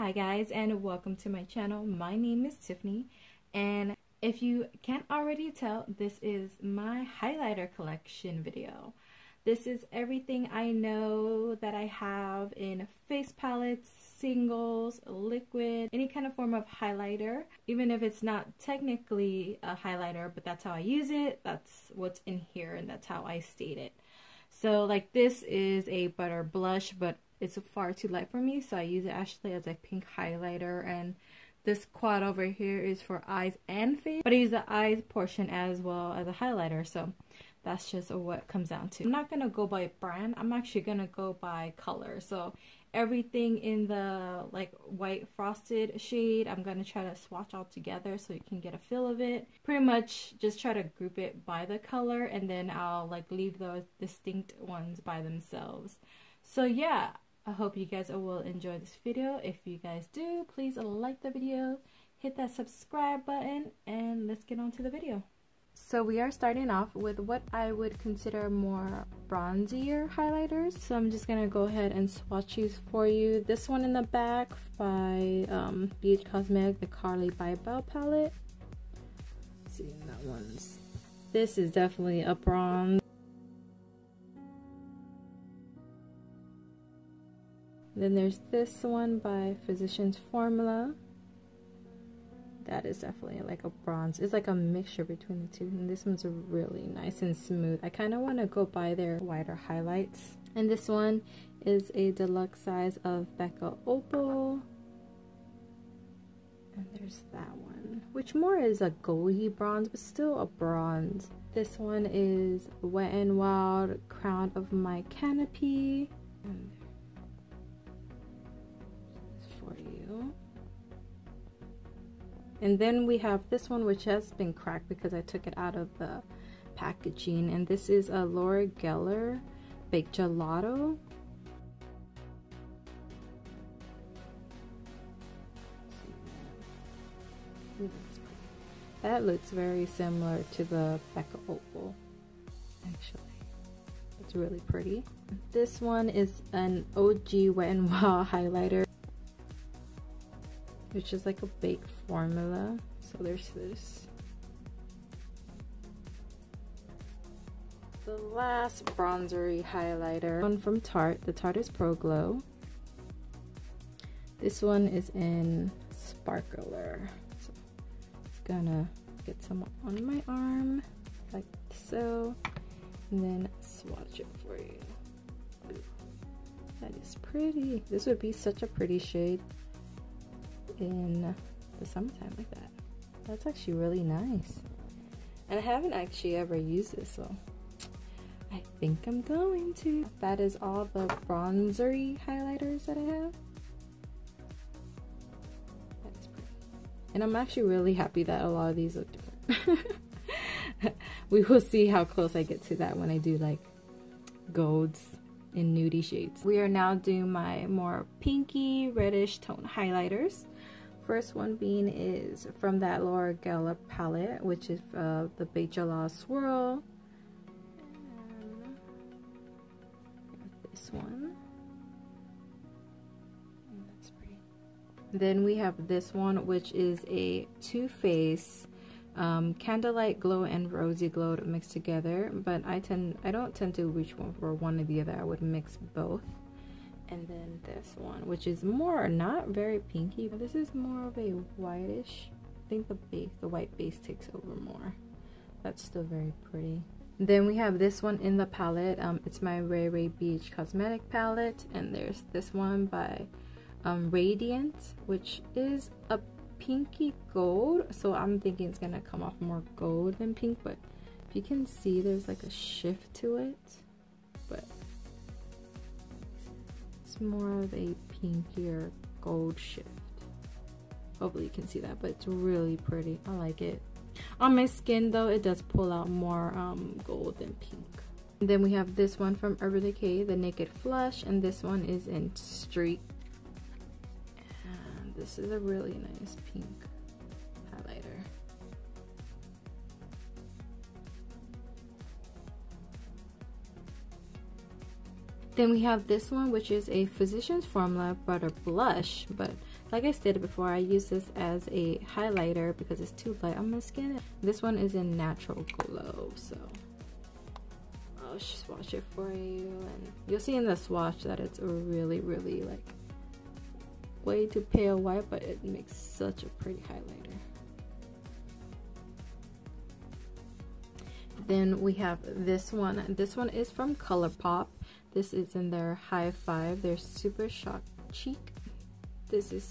Hi guys, and welcome to my channel. My name is Tiffany, and if you can't already tell, this is my highlighter collection video. This is everything I know that I have in face palettes, singles, liquid, any kind of form of highlighter. Even if it's not technically a highlighter, but that's how I use it, that's what's in here, and that's how I state it. So like this is a butter blush, but it's far too light for me, so I use it actually as a pink highlighter. And this quad over here is for eyes and face, but I use the eyes portion as well as a highlighter, so that's just what it comes down to. I'm not gonna go by brand, I'm actually gonna go by color. So everything in the like white frosted shade, I'm gonna try to swatch all together so you can get a feel of it. Pretty much just try to group it by the color, and then I'll like leave those distinct ones by themselves. So yeah, I hope you guys will enjoy this video. If you guys do, please like the video, hit that subscribe button, and let's get on to the video. So we are starting off with what I would consider more bronzier highlighters. So I'm just gonna go ahead and swatch these for you. This one in the back by BH Cosmetic, the Carly Bybel palette. Let's see, that one's. This is definitely a bronze. Then there's this one by Physicians Formula. That is definitely like a bronze. It's like a mixture between the two. And this one's really nice and smooth. I kind of want to go by their wider highlights. And this one is a deluxe size of Becca Opal. And there's that one, which more is a goldy bronze, but still a bronze. This one is Wet n Wild Crown of My Canopy. And for you. And then we have this one, which has been cracked because I took it out of the packaging, and this is a Laura Geller Baked Gelato. That looks very similar to the Becca Opal, actually. It's really pretty. This one is an OG Wet n Wild highlighter, which is like a baked formula. So there's this. The last bronzery highlighter, one from Tarte. The Tarte is Pro Glow. This one is in Sparkler. So it's gonna get some on my arm, like so, and then swatch it for you. Ooh, that is pretty. This would be such a pretty shade in the summertime like that. That's actually really nice, and I haven't actually ever used this, so I think I'm going to. That is all the bronzery highlighters that I have. That is pretty, and I'm actually really happy that a lot of these look different. We will see how close I get to that when I do like golds in nudie shades. We are now doing my more pinky reddish tone highlighters. First one being is from that Laura Geller palette, which is the Baked Gelato Swirl. And this one. And that's pretty. Then we have this one, which is a Too Faced Candlelight Glow and Rosy Glow mixed together. But I don't tend to reach one for one or the other. I would mix both. And then this one, which is more not very pinky, but this is more of a whitish. I think the white base takes over more. That's still very pretty. Then we have this one in the palette. It's my Ray Ray BH Cosmetic palette, and there's this one by Radiant, which is a pinky gold. So I'm thinking it's gonna come off more gold than pink, but if you can see, there's like a shift to it, but more of a pinkier gold shift. Hopefully you can see that, but it's really pretty. I like it. On my skin though, it does pull out more gold than pink. And then we have this one from Urban Decay, the Naked Flush, and this one is in Streak. And this is a really nice pink highlighter. Then we have this one, which is a Physicians Formula Butter Blush, but like I stated before, I use this as a highlighter because it's too light on my skin. This one is in Natural Glow, so I'll swatch it for you, and you'll see in the swatch that it's really like way too pale white, but it makes such a pretty highlighter. Then we have this one. This one is from ColourPop. This is in their High Five, their Super Shock Cheek. This is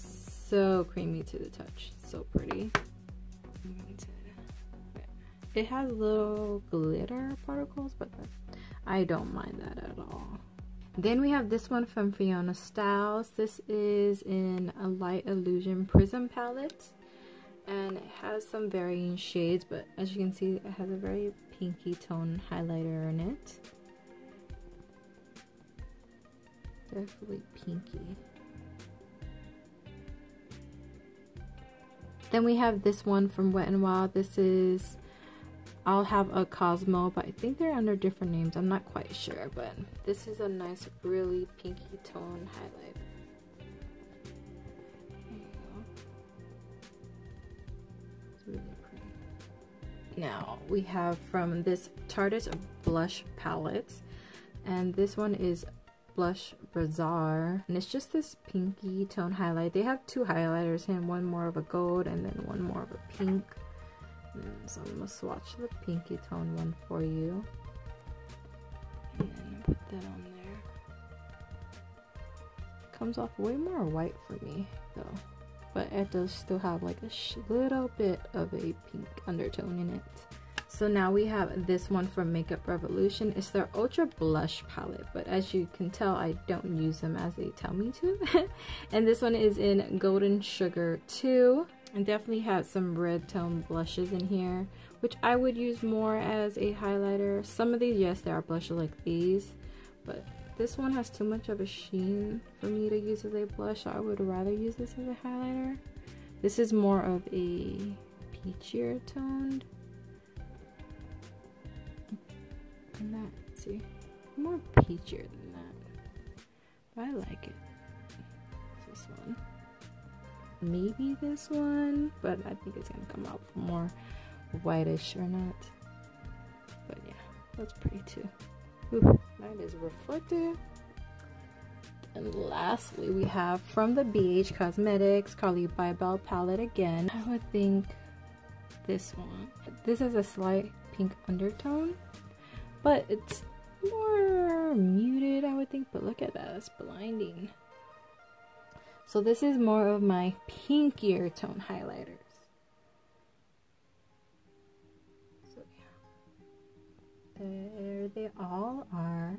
so creamy to the touch, so pretty. It has little glitter particles, but I don't mind that at all. Then we have this one from Fiona Styles. This is in a Light Illusion Prism palette, and it has some varying shades, but as you can see, it has a very pinky tone highlighter in it. Definitely pinky. Then we have this one from Wet n Wild. This is I'll Have a Cosmo, but I think they're under different names. I'm not quite sure, but this is a nice, really pinky tone highlighter. There you go. It's really pretty. Now we have from this Tarte blush palette, and this one is Blush Bazaar, and it's just this pinky tone highlight. They have two highlighters here, one more of a gold and then one more of a pink. So I'm gonna swatch the pinky tone one for you, and then put that on there. Comes off way more white for me though, but it does still have like a little bit of a pink undertone in it. So now we have this one from Makeup Revolution. It's their Ultra Blush palette, but as you can tell, I don't use them as they tell me to. And this one is in Golden Sugar 2. And definitely has some red tone blushes in here, which I would use more as a highlighter. Some of these, yes, there are blushes like these, but this one has too much of a sheen for me to use as a blush, so I would rather use this as a highlighter. This is more of a peachier toned. And that, see, more peachier than that, but I like it. This one. Maybe this one, but I think it's gonna come out more whitish or not. But yeah, that's pretty too. Ooh, that is reflective. And lastly, we have from the BH Cosmetics Carly Bybel palette again. I would think this one. This has a slight pink undertone, but it's more muted, I would think. But look at that, it's blinding. So this is more of my pinkier tone highlighters. So yeah, there they all are.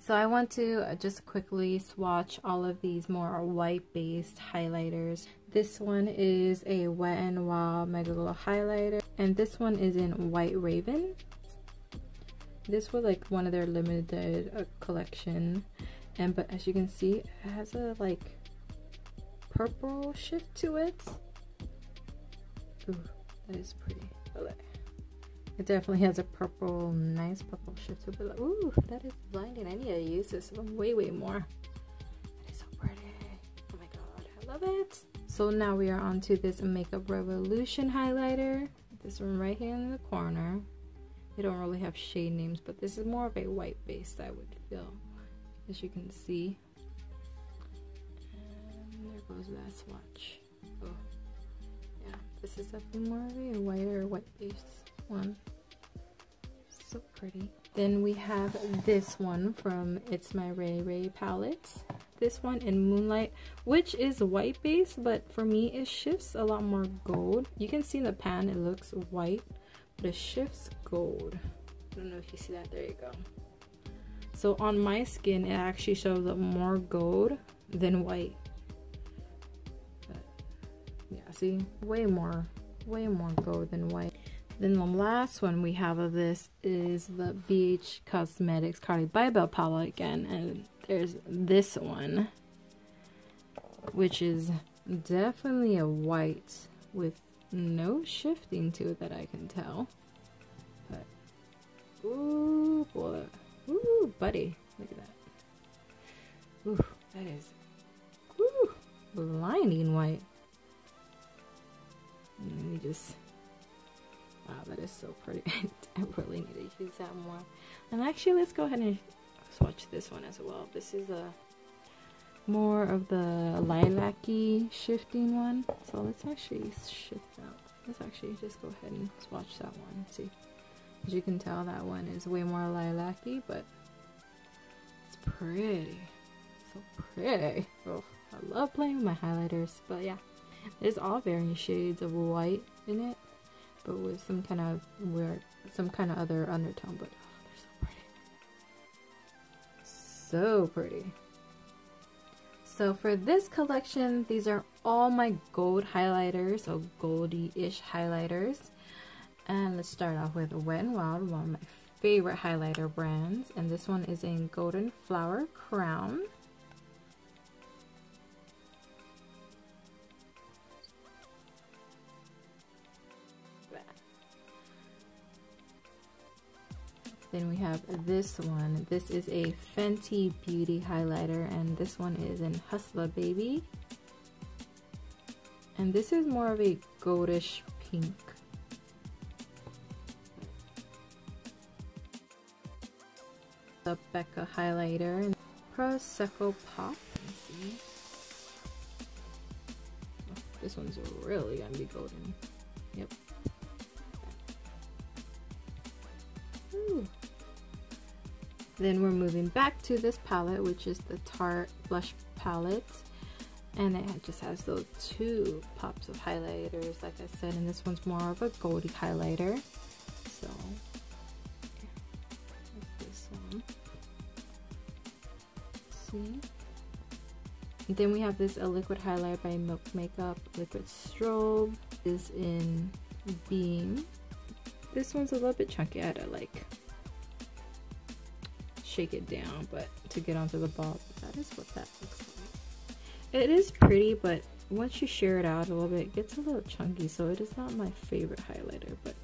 So I want to just quickly swatch all of these more white based highlighters. This one is a Wet n Wild Mega Glow highlighter, and this one is in White Raven. This was like one of their limited collection. And but as you can see, it has a like purple shift to it. Ooh, that is pretty. It definitely has a purple, nice purple shift to it. Ooh, that is blinding. I need to use this way more. That is so pretty. Oh my god, I love it. So now we are on to this Makeup Revolution highlighter. This one right here in the corner. They don't really have shade names, but this is more of a white base, I would feel. As you can see, and there goes that swatch. Oh yeah, this is definitely more of a whiter white base one. So pretty. Then we have this one from It's My Ray Ray palette. This one in Moonlight, which is white base, but for me it shifts a lot more gold. You can see in the pan it looks white, but it shifts gold. I don't know if you see that. There you go. So on my skin, it actually shows up more gold than white. But yeah, see, way more gold than white. Then the last one we have of this is the BH Cosmetics Carly Bybel palette again, and there's this one, which is definitely a white with no shifting to it that I can tell. But ooh boy. Ooh, buddy. Look at that. Ooh, that is blinding white. Let me just, wow, that is so pretty. I really need to use that more. And actually, let's go ahead and swatch this one as well. This is a more of the lilac-y shifting one. So let's actually shift out. Let's actually just go ahead and swatch that one. See, as you can tell, that one is way more lilac-y, but it's pretty. So pretty. Oh, I love playing with my highlighters. But yeah, there's all varying shades of white in it, but with some kind of weird, some kind of other undertone. But oh, they're so pretty. So pretty. So for this collection, these are all my gold highlighters, so goldy-ish highlighters. And let's start off with Wet n Wild, one of my favorite highlighter brands. And this one is in Golden Flower Crown. Then we have this one. This is a Fenty Beauty highlighter, and this one is in Hustler Baby. And this is more of a goldish pink. The Becca highlighter, Prosecco Pop. Let's see. Oh, this one's really gonna be golden. Yep. Ooh. Then we're moving back to this palette, which is the Tarte Blush Palette. And it just has those two pops of highlighters, like I said, and this one's more of a goldy highlighter. So, yeah, this one. See? And then we have this a liquid highlight by Milk Makeup, Liquid Strobe. Is in Beam. This one's a little bit chunky. I had to like shake it down, but to get onto the ball, that is what that looks like. It is pretty, but once you shear it out a little bit, it gets a little chunky, so it is not my favorite highlighter, but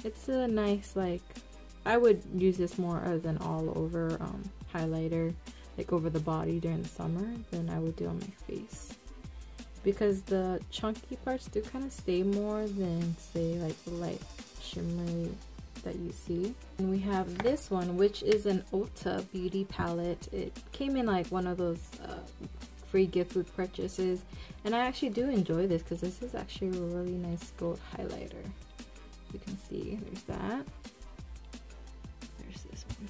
it's a nice, like, I would use this more as an all-over highlighter, like over the body during the summer, than I would do on my face. Because the chunky parts do kind of stay more than, say, like the light shimmery that you see. And we have this one, which is an Ulta beauty palette. It came in like one of those free gift with purchases, and I actually do enjoy this because this is actually a really nice gold highlighter. You can see there's that. There's this one.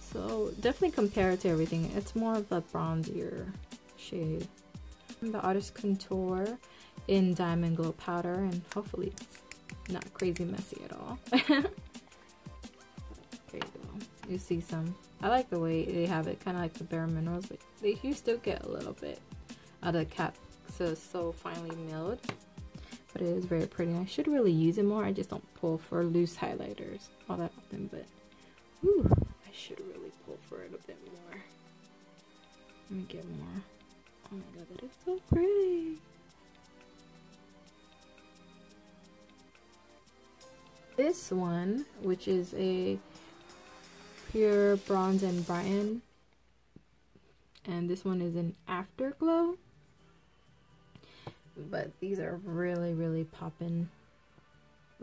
So definitely compared to everything, it's more of the bronzier shade. The Artist Contour in Diamond Glow Powder, and hopefully it's not crazy messy at all. There you go. You see some. I like the way they have it, kind of like the Bare Minerals, but you still get a little bit out of the cap, so it's so finely milled. But it is very pretty. I should really use it more. I just don't pull for loose highlighters all that often, but whew, I should really pull for it a bit more. Let me get more. Oh my god, that is so pretty. This one, which is a Pure Bronze and Brighten, and this one is an Afterglow, but these are really poppin'.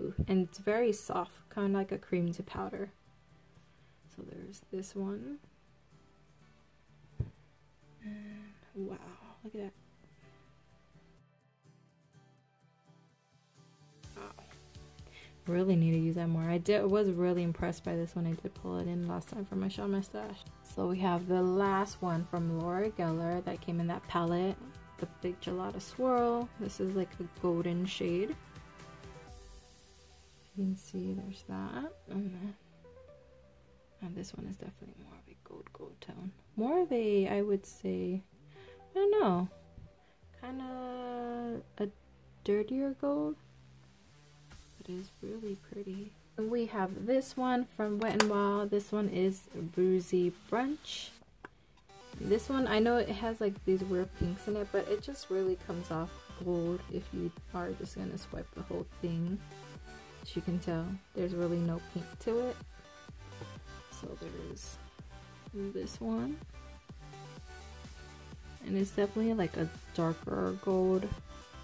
Ooh, and it's very soft, kind of like a cream to powder. So there's this one, and wow, look at that. Really need to use that more. I was really impressed by this one. I did pull it in last time for my Shop My Stash. So we have the last one from Laura Geller that came in that palette, the Big Gelato Swirl. This is like a golden shade. You can see there's that, and this one is definitely more of a gold tone. More of a, I would say, I don't know, kind of a dirtier gold. It is really pretty. And we have this one from Wet n Wild. This one is Boozy Brunch. This one, I know it has like these weird pinks in it, but it just really comes off gold if you are just gonna swipe the whole thing. As you can tell, there's really no pink to it. So there's this one. And it's definitely like a darker gold,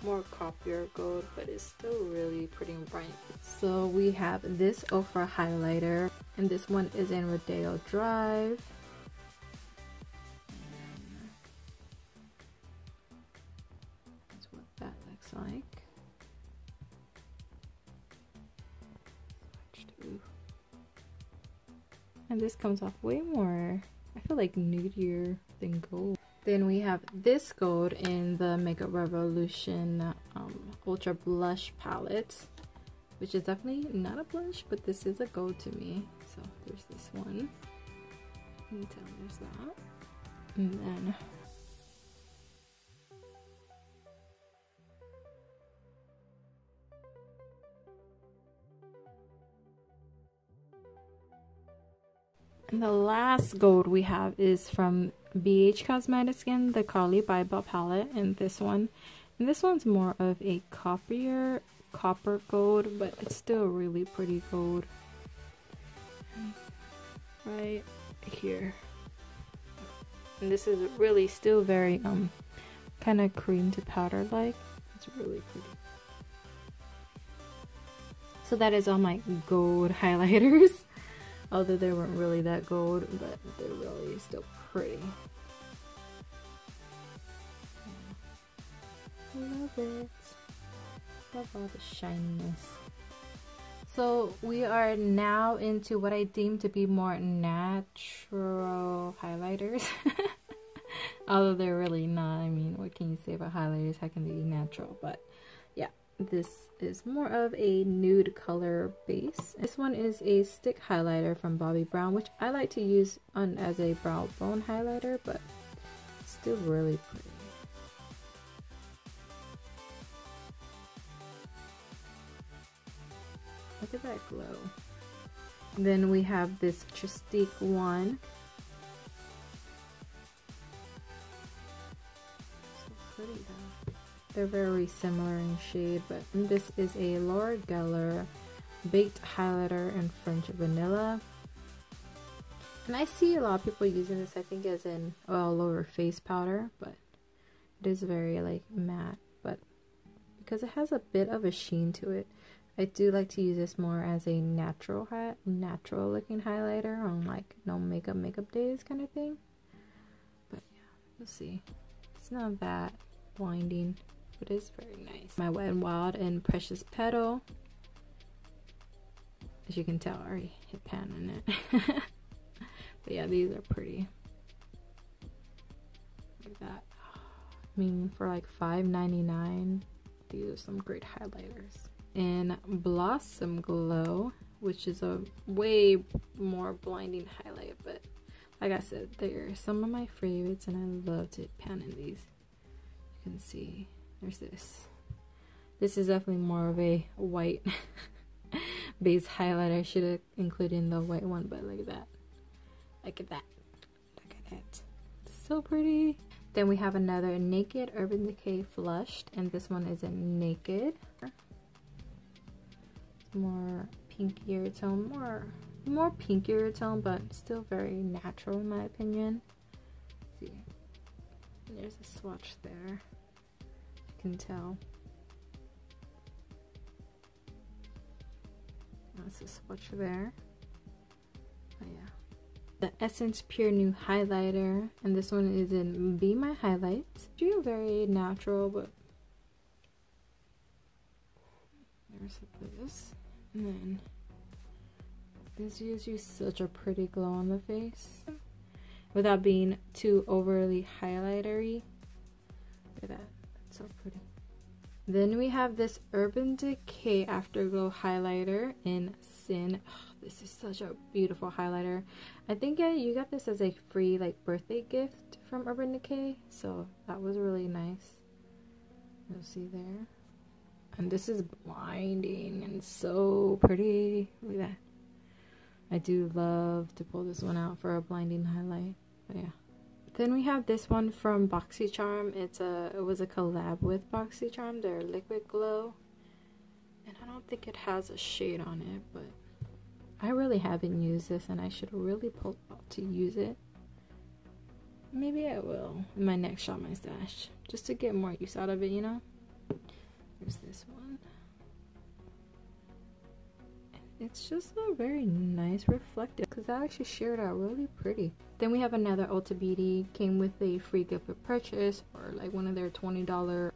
more coppier gold, but it's still really pretty bright. So we have this Ofra highlighter, and this one is in Rodeo Drive. That's what that looks like. And this comes off way more, I feel like, nudier than gold. Then we have this gold in the Makeup Revolution Ultra Blush palette, which is definitely not a blush, but this is a gold to me. So there's this one. You can tell there's that. And then and the last gold we have is from BH Cosmetics again, the Carly Bible palette, and this one's more of a copper gold, but it's still really pretty gold right here. And this is really still very kind of cream to powder like. It's really pretty. So that is all my gold highlighters. Although they weren't really that gold, but they're really still pretty. I love it. Love all the shininess. So we are now into what I deem to be more natural highlighters. Although they're really not. I mean, what can you say about highlighters? How can they be natural? But yeah, this is more of a nude color base. This one is a stick highlighter from Bobbi Brown, which I like to use as a brow bone highlighter, but it's still really pretty. Look at that glow. Then we have this Tristique one. So pretty though. They're very similar in shade, but this is a Laura Geller baked highlighter in French vanilla. And I see a lot of people using this, I think, as an all over face powder, but it is very like matte, but because it has a bit of a sheen to it, I do like to use this more as a natural looking highlighter on like no makeup days kind of thing. But yeah, we'll see. It's not that blinding, but it's very nice. My Wet n Wild and Precious Petal. As you can tell, I already hit pan on it. But yeah, these are pretty. Look at that. I mean, for like $5.99, these are some great highlighters. And Blossom Glow, which is a way more blinding highlight, but like I said, they're some of my favorites and I love to pan in these. You can see there's this. This is definitely more of a white base highlighter. I should have included the white one, but look at that. Look at that. Look at it. It's so pretty. Then we have another Naked Urban Decay Flushed, and this one is a Naked. More pinkier tone, more pinkier tone, but still very natural in my opinion. Let's see, there's a swatch there. You can tell. That's a swatch there. Oh yeah. The Essence Pure New Highlighter, and this one is in Be My Highlights. It's very natural, but there's this. And then this gives you such a pretty glow on the face without being too overly highlightery. Look at that, it's so pretty. Then we have this Urban Decay Afterglow highlighter in Sin. Oh, this is such a beautiful highlighter. I think you got this as a free like birthday gift from Urban Decay, so that was really nice. You'll see there. And this is blinding and so pretty. Look at that. I do love to pull this one out for a blinding highlight. But yeah. Then we have this one from BoxyCharm. It was a collab with BoxyCharm, their Liquid Glow. And I don't think it has a shade on it, but I really haven't used this and I should really pull out to use it. Maybe I will in my next Shop My Stash, just to get more use out of it, you know. Here's this one. It's just a very nice reflective, because that actually shared out really pretty. Then we have another Ulta Beauty, came with a free gift of purchase, or like one of their $20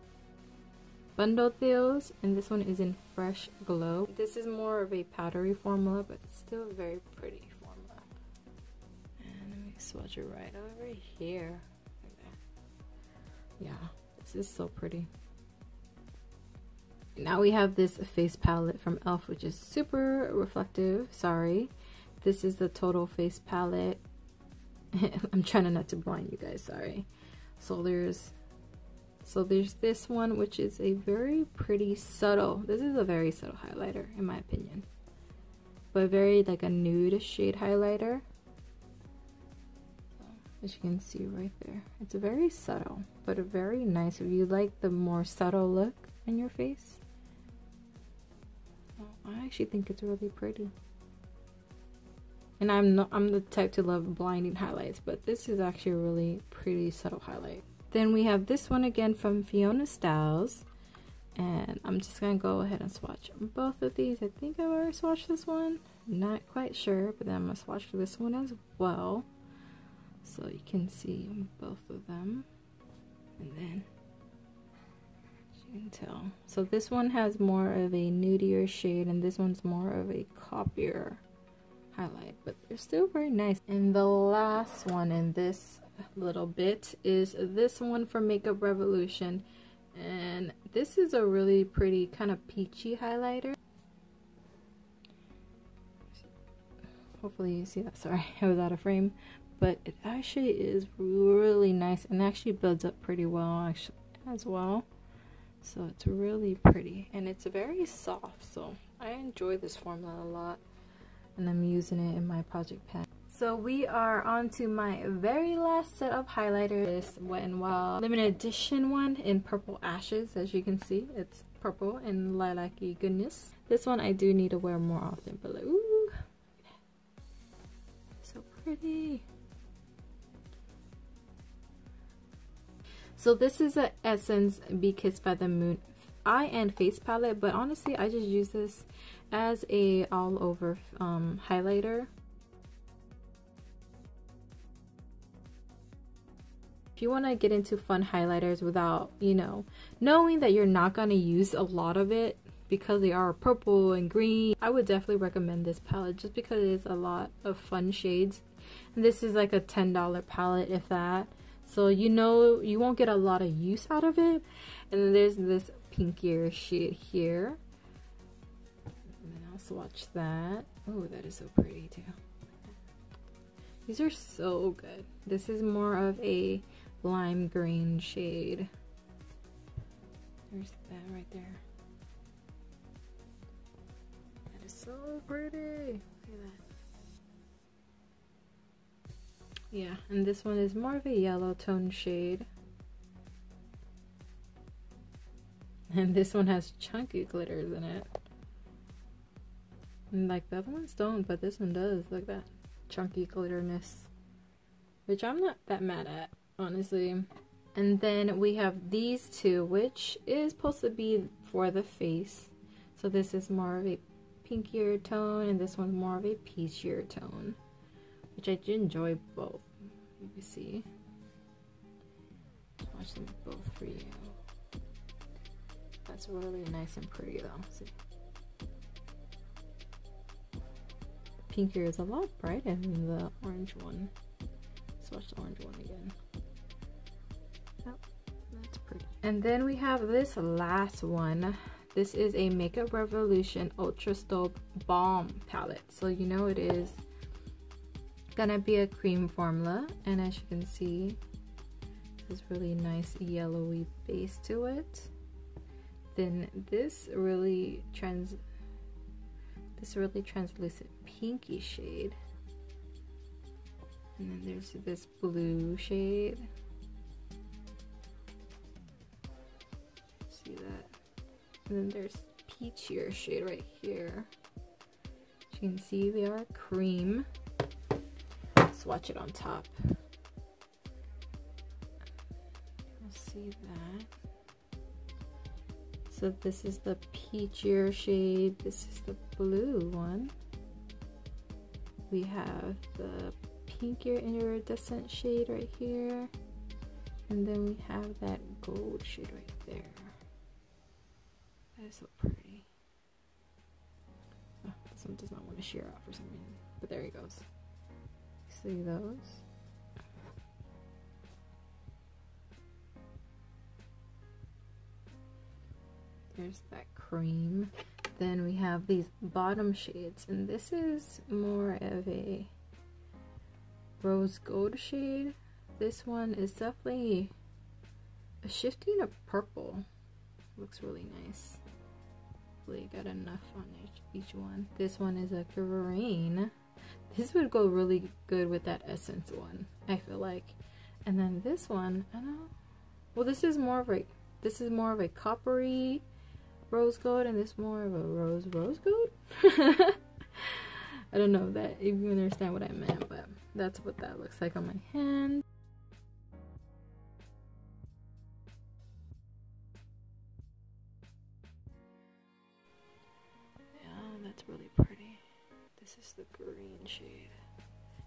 bundle deals, and this one is in Fresh Glow. This is more of a powdery formula, but still a very pretty formula. And let me swatch it right over here. Like that. Yeah, this is so pretty. Now we have this face palette from e.l.f., which is super reflective. Sorry, this is the total face palette. I'm trying not to blind you guys, sorry. So there's this one, which is a very pretty subtle, this is a very subtle highlighter in my opinion, but very like a nude shade highlighter. As you can see right there, it's very subtle but very nice if you like the more subtle look on your face. I actually think it's really pretty. And I'm the type to love blinding highlights, but this is actually a really pretty subtle highlight. Then we have this one again from Fiona Styles, and I'm just gonna go ahead and swatch both of these. I think I've already swatched this one, not quite sure, but then I'm gonna swatch this one as well, so you can see both of them. And then you can tell, so this one has more of a nudier shade, and this one's more of a coppier highlight, but they're still very nice. And the last one in this little bit is this one from Makeup Revolution, and this is a really pretty kind of peachy highlighter. Hopefully you see that. Sorry, I was out of frame, but it actually is really nice and actually builds up pretty well actually as well. So it's really pretty, and it's very soft, so I enjoy this formula a lot, and I'm using it in my project pan. So we are on to my very last set of highlighters. This Wet n Wild limited edition one in Purple Ashes. As you can see, it's purple and lilac-y goodness. This one I do need to wear more often, but like, ooh, so pretty. So this is a Essence Be Kissed by the Moon eye and face palette, but honestly I just use this as a all over highlighter. If you want to get into fun highlighters without, you know, knowing that you're not going to use a lot of it because they are purple and green, I would definitely recommend this palette just because it is a lot of fun shades. And this is like a $10 palette, if that. So you know you won't get a lot of use out of it. And then there's this pinkier shade here. And then I'll swatch that. Oh, that is so pretty too. These are so good. This is more of a lime green shade. There's that right there. That is so pretty. Look at that. Yeah, and this one is more of a yellow tone shade. And this one has chunky glitters in it. And like the other ones don't, but this one does. Like that chunky glitterness. Which I'm not that mad at, honestly. And then we have these two, which is supposed to be for the face. So this is more of a pinkier tone, and this one's more of a peachier tone. Which I do enjoy both. You can see. Watch them both for you. That's really nice and pretty though. See? The pinkier is a lot brighter than the orange one. Let's watch the orange one again. Oh, that's pretty. And then we have this last one. This is a Makeup Revolution Ultra Stove Balm palette. So you know it is gonna be a cream formula, and as you can see, this really nice yellowy base to it. Then this really translucent pinky shade, and then there's this blue shade. See that? And then there's peachier shade right here. As you can see, they are cream. Swatch it on top. see that. So this is the peachier shade. This is the blue one. We have the pinkier iridescent shade right here. And then we have that gold shade right there. That is so pretty. Oh, this one does not want to shear out for some reason. But there he goes. See those? There's that cream. Then we have these bottom shades, and this is more of a rose gold shade. This one is definitely a shifting of purple. Looks really nice. Hopefully got enough on each one. This one is a green. This would go really good with that essence one, I feel like. And then this one, I don't know. Well, this is more of a coppery rose gold, and this more of a rose gold. I don't know that if you understand what I meant, but that's what that looks like on my hand. Yeah, that's really pretty. This is the green shade.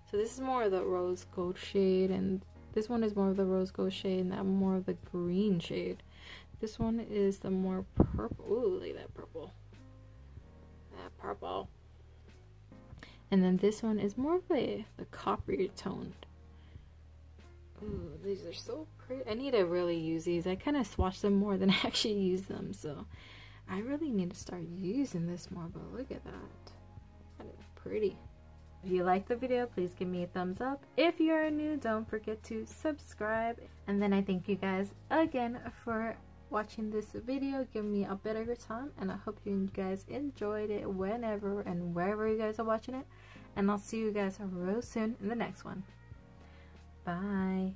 So this is more of the rose gold shade, and this one is more of the rose gold shade, and that more of the green shade. This one is the more purple. Ooh, look at that purple. That purple. And then this one is more of the coppery toned. Ooh, these are so pretty. I need to really use these. I kind of swatch them more than I actually use them, so I really need to start using this more. But look at that. That is pretty. If you liked the video, please give me a thumbs up. If you are new, don't forget to subscribe. And then I thank you guys again for watching this video. Give me a bit of your time, and I hope you guys enjoyed it whenever and wherever you guys are watching it. And I'll see you guys real soon in the next one. Bye.